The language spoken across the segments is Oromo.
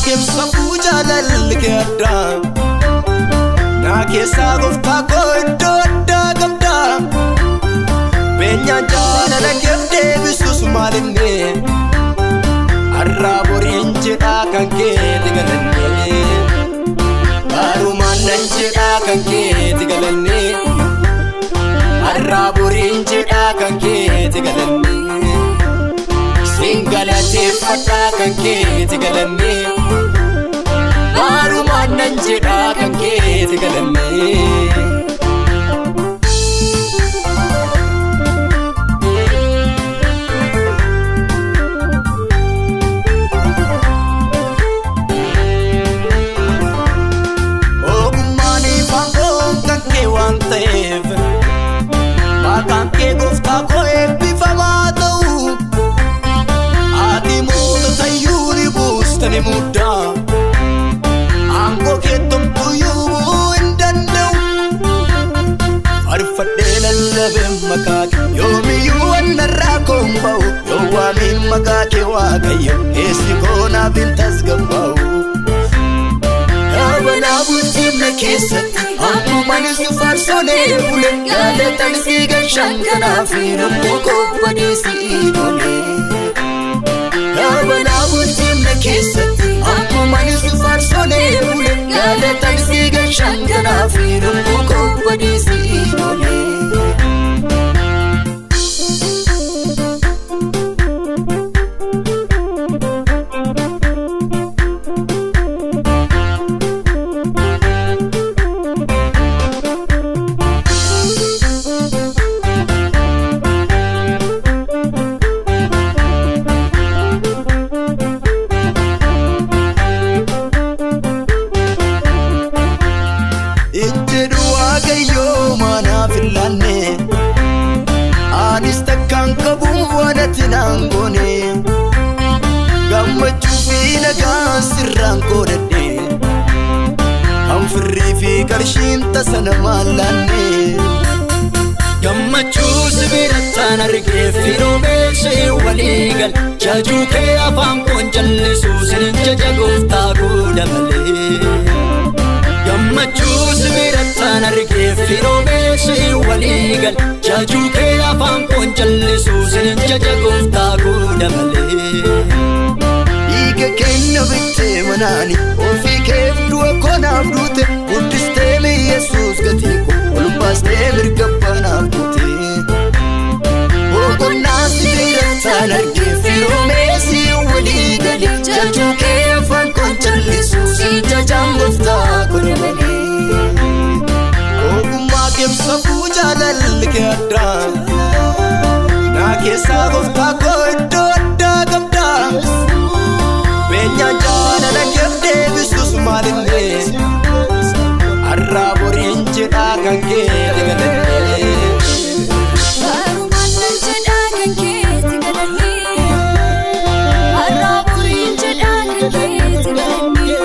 keessa fuujalaallee addaa naa keessa gooftaa koo iddoo addaa qabda beenyaan jaalala keef deebisuus maalinne har'aa boriin jedhaa kan keeti galanne baarumaan nan jedhaa kan keeti galanne har'aa boriin jedhaa kan keeti galanne singalateeffadhaa kan keeti galanne baarumaan nan jedhaa kan keeti galanne. Maqaan kee gooftaa koo eebbifamaa ta'u ati mootota iyyuu ni buustani muddaa aangoo kee tokkoyyuu bu'uu hin danda'u faarfadhee lallabeen maqaa kee yoomiyyuu annarraa koon ba'u yoo waamiin maqaa kee Waaqayyo keessi koo naaf hin tasgabbaa'u Abana bultimna keessatti ammumaan si faarsolee bule yaadatan si galchangana fi rakkoo kobbanii si idole Abana bultimna keessatti ammumaan si faarsolee bule yaadatan si galchangana fi rakkoo kobbanii si idole anis takkaan qabuun waanatti naangoone gammachuu fi nagaan sirraan qoodadhe hanfirrii fi qarshiin tasa namaan laanne gammachuu sibirattaan argee firoo beeksee waliigal jajuu kee afaan koon jallisuu sinin jaja gooftaa gooda malee gammachuu sibirattaan argee firoo beeksee waliigal jajuu kee afaan koon jallisuu sinin jaja gooftaa gooda malee dhiiga keenya bittee manaani ofii keef du'a koonaaf duute guddistee mee Yesuus gatii koo ol baastee mirga banaaf duute boqonnaa sibirattaan argee firoo beeksee waliigal jajuu kee afaan koon jallisuu sinin jaja gooftaa gooda malee keessa fuujalaallee addaa naa keessa gooftaa koo iddoo addaa qabda beenyaan jaalala keef deebisuus maalinne har'aa boriin jedhaa kan keeti galanne baarumaan nan jedhaa kan keeti galanne har'aa boriin jedhaa kan keeti galanne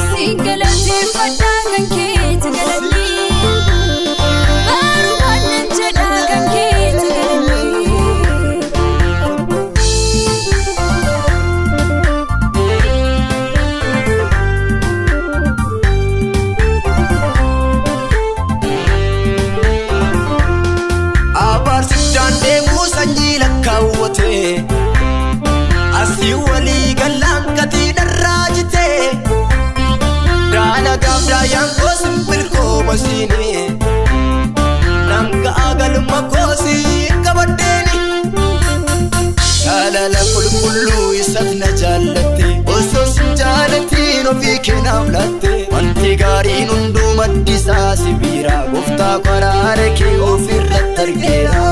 singalateeffadhaa kan keeti galanne asii walii galaan gatii dharraa jitee daala gaafdaayaan koosin bilkoo masiine nanga'a galma koosii qabadheeni jaalala qulqulluu isat na jaallatte osoo sin jaalatiin ofii keenaaf laatte wanti gaariin hunduu maddisaa sibiira gooftaa qaraara kee ofirratti argeera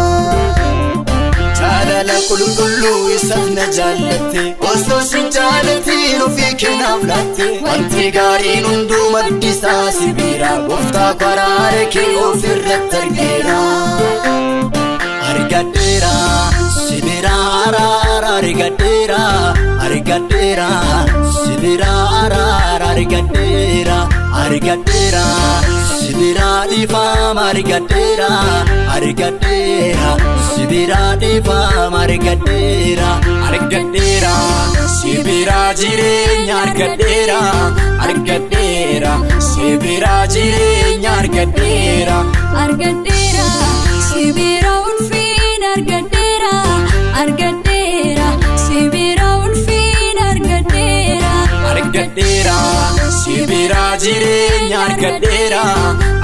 jaalala qulqulluu isat na jaallatte osoo sin jaalatiin ofii keenaaf laatte wanti gaariin hunduu maddisaa sibiira gooftaa qaraara kee ofirratti argeera argadheera sibira araara argadheera argadheera sibira araara argadheera argadheera sibira dhiifama argadheera argadheera sibira dhiifama argadheera argadheera sibira jireenya jireenya argadheera argadheera sibira jireenya argadheera argadheera sibira ulfin argadheera argadheera sibira ulfin argadheera argadheera sibira jireenya argadheera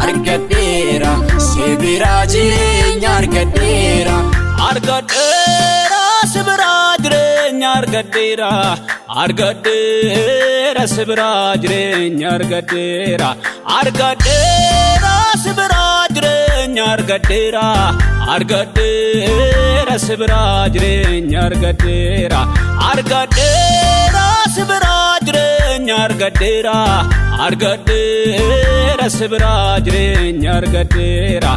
argadheera sibira jireenya argadheera argadheera sibira jireenya argadheera argadheera sibira jireenya argadheera argadheera sibira jireenya argadheera argadheera sibira jireenya argadheera argadheera sibira jireenya argadheera argadheera sibira jireenya argadheera